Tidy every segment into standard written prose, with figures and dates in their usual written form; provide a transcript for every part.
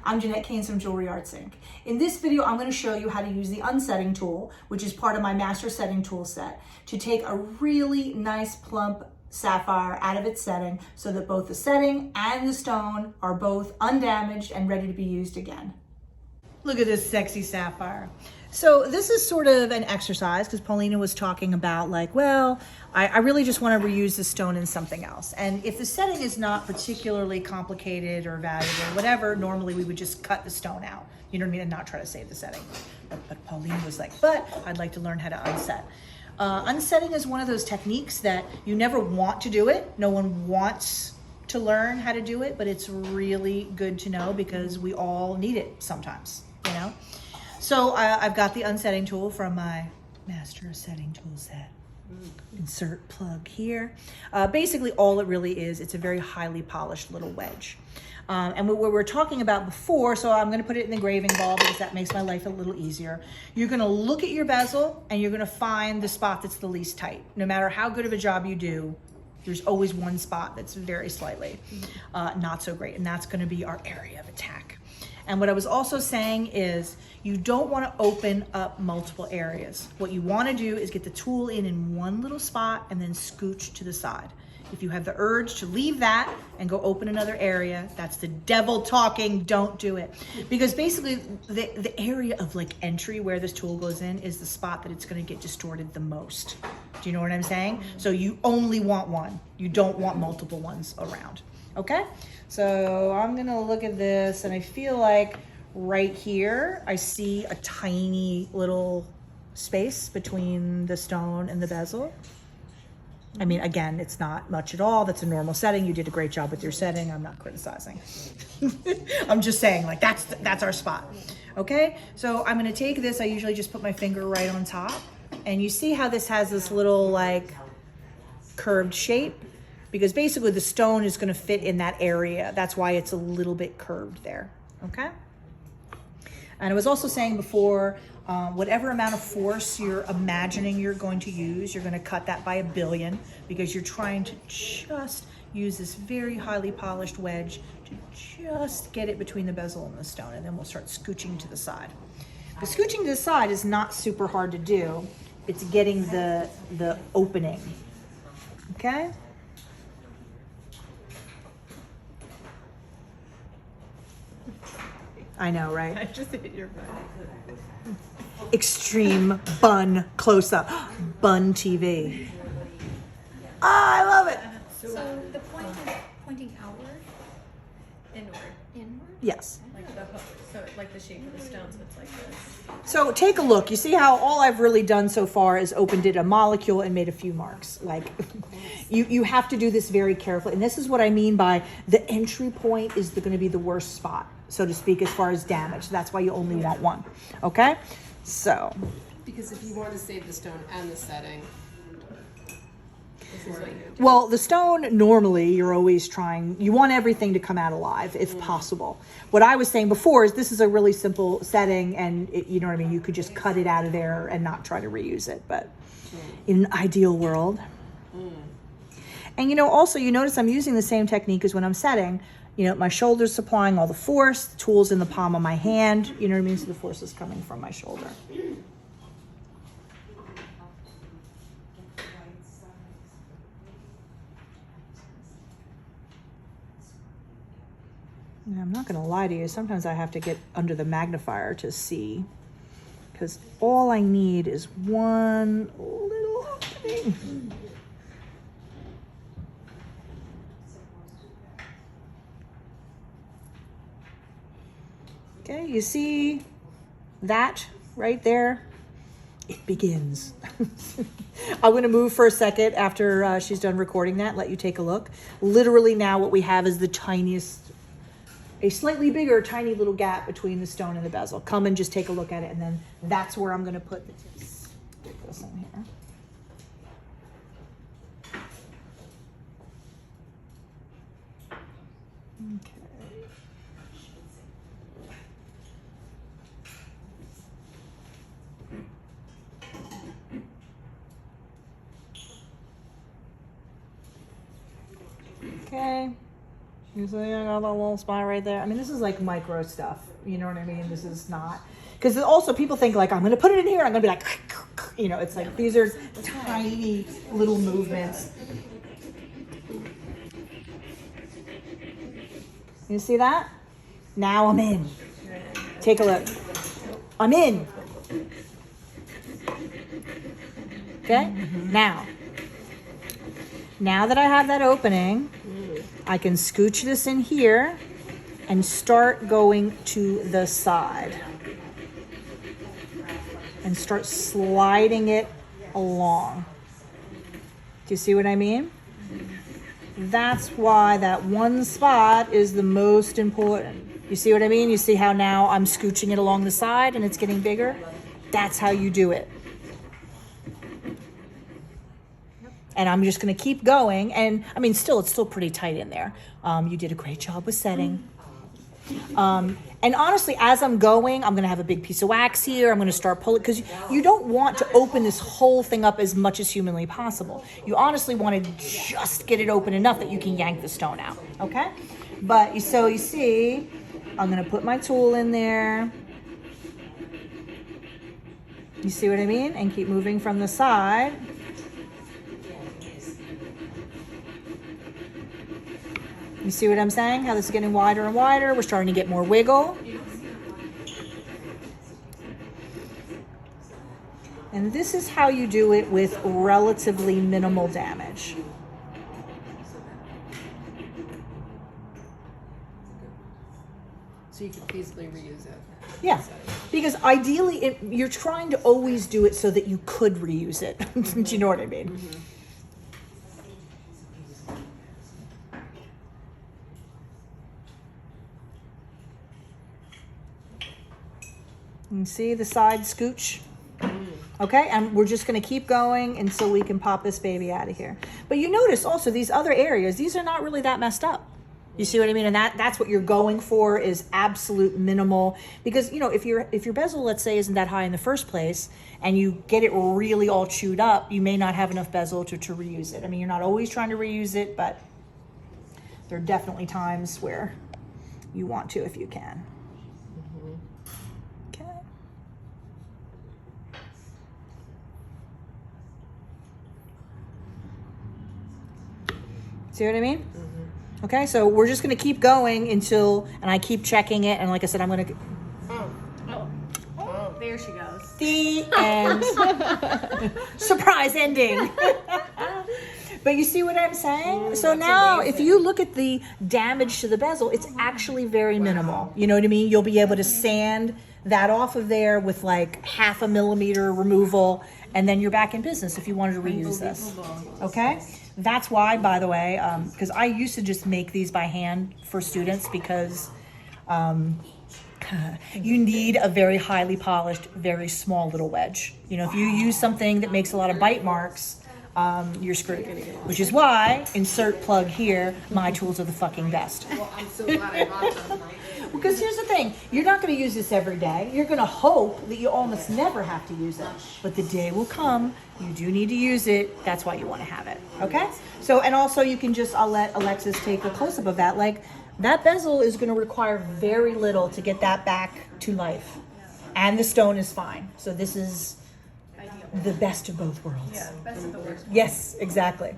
I'm Jeanette Keynes from Jewelry Arts Inc. In this video, I'm going to show you how to use the unsetting tool, which is part of my master setting tool set, to take a really nice plump sapphire out of its setting so that both the setting and the stone are both undamaged and ready to be used again. Look at this sexy sapphire. So this is sort of an exercise because Paulina was talking about like, well, I really just want to reuse the stone in something else. And if the setting is not particularly complicated or valuable, whatever, normally we would just cut the stone out. You know what I mean? And not try to save the setting. But Paulina was like, but I'd like to learn how to unset. Unsetting is one of those techniques that you never want to do it. No one wants to learn how to do it, but it's really good to know because we all need it sometimes, you know? So I've got the unsetting tool from my master setting tool set. Insert plug here. Basically all it really is, it's a very highly polished little wedge. And what we were talking about before, so I'm gonna put it in the engraving ball because that makes my life a little easier. You're gonna look at your bezel and you're gonna find the spot that's the least tight. No matter how good of a job you do, there's always one spot that's very slightly not so great, and that's gonna be our area of attack. And what I was also saying is you don't want to open up multiple areas. What you want to do is get the tool in one little spot and then scooch to the side. If you have the urge to leave that and go open another area, that's the devil talking, don't do it. Because basically the area of like entry where this tool goes in is the spot that it's going to get distorted the most. Do you know what I'm saying? So you only want one. You don't want multiple ones around. Okay? So I'm gonna look at this and I feel like right here, I see a tiny little space between the stone and the bezel. I mean, again, it's not much at all. That's a normal setting. You did a great job with your setting. I'm not criticizing. I'm just saying like, that's our spot. Okay, so I'm gonna take this. I usually just put my finger right on top and you see how this has this little like curved shape? Because basically the stone is gonna fit in that area. That's why it's a little bit curved there, okay? And I was also saying before, whatever amount of force you're imagining you're going to use, you're gonna cut that by 1,000,000,000 because you're trying to just use this very highly polished wedge to just get it between the bezel and the stone, and then we'll start scooching to the side. The scooching to the side is not super hard to do. It's getting the opening, okay? I know, right? I just hit your butt. Extreme bun close-up. Bun TV. Ah, I love it. So the point is pointing outward? Inward. Inward? Yes. Like the hook. So like the shape of the stone, so it's like this. So take a look. You see how all I've really done so far is opened it a molecule and made a few marks. Like you have to do this very carefully. And this is what I mean by the entry point is going to be the worst spot, so to speak, as far as damage. That's why you only want one. Okay? So. Because if you want to save the stone and the setting, this is what you do. Well, the stone, normally you're always trying, you want everything to come out alive if possible. What I was saying before is this is a really simple setting and you know what I mean? You could just cut it out of there and not try to reuse it. But in an ideal world. And you know, also you notice I'm using the same technique as when I'm setting. You know, my shoulder's supplying all the force, the tool's in the palm of my hand. You know what I mean? So the force is coming from my shoulder. And I'm not going to lie to you. Sometimes I have to get under the magnifier to see, because all I need is one little opening. Okay, you see that right there? It begins. I'm going to move for a second after she's done recording that, let you take a look. Literally now what we have is the tiniest, a slightly bigger, tiny little gap between the stone and the bezel. Come and just take a look at it, and then that's where I'm going to put the tips. Get this in here. Okay. Okay. You see, I got that little spot right there. I mean, this is like micro stuff. You know what I mean? This is not, because also people think like, I'm going to put it in here. I'm going to be like, you know, it's like, these are tiny little movements. You see that? Now I'm in. Take a look. I'm in. Okay? Now that I have that opening, I can scooch this in here and start going to the side and start sliding it along. Do you see what I mean? That's why that one spot is the most important. You see what I mean? You see how now I'm scooching it along the side and it's getting bigger? That's how you do it. And I'm just going to keep going. And I mean, it's still pretty tight in there. You did a great job with setting. And honestly, as I'm going, I'm going to have a big piece of wax here. I'm going to start pulling, because you don't want to open this whole thing up as much as humanly possible. You honestly want to just get it open enough that you can yank the stone out. Okay? But so you see, I'm going to put my tool in there. You see what I mean? And keep moving from the side. You see what I'm saying? How this is getting wider and wider. We're starting to get more wiggle. And this is how you do it with relatively minimal damage. So you could feasibly reuse it. Yeah, because ideally you're trying to always do it so that you could reuse it. Do you know what I mean? Mm-hmm. You can see the side scooch. Okay, and we're just going to keep going until we can pop this baby out of here. But you notice also these other areas, these are not really that messed up. You see what I mean? And that's what you're going for, is absolute minimal. Because, you know, if your bezel, let's say, isn't that high in the first place, and you get it really all chewed up, you may not have enough bezel to reuse it. I mean, you're not always trying to reuse it, but there are definitely times where you want to if you can. Okay. See what I mean? Okay, so we're just going to keep going until, and I keep checking it, and like I said, I'm going to... Oh, there she goes. The end. Surprise ending. But you see what I'm saying? So now, if you look at the damage to the bezel, it's actually very minimal. You know what I mean? You'll be able to sand that off of there with like 0.5 millimeter removal, and then you're back in business if you wanted to reuse this. Okay? That's why, by the way, because I used to just make these by hand for students, because you need a very highly polished, very small little wedge. You know, if you use something that makes a lot of bite marks, you're screwed. Which is why, insert plug here, my tools are the fucking best. Well, I'm so glad I bought them. Because here's the thing, you're not going to use this every day. You're going to hope that you almost never have to use it. But the day will come, you do need to use it. That's why you want to have it. Okay? So, and also you can just, I'll let Alexis take a close-up of that. Like, that bezel is going to require very little to get that back to life. And the stone is fine. So this is the best of both worlds. Yeah, best of the worst. Yes, exactly.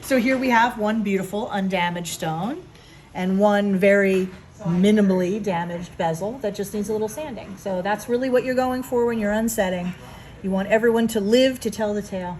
So here we have one beautiful undamaged stone and one very minimally damaged bezel that just needs a little sanding. So that's really what you're going for when you're unsetting. You want everyone to live to tell the tale.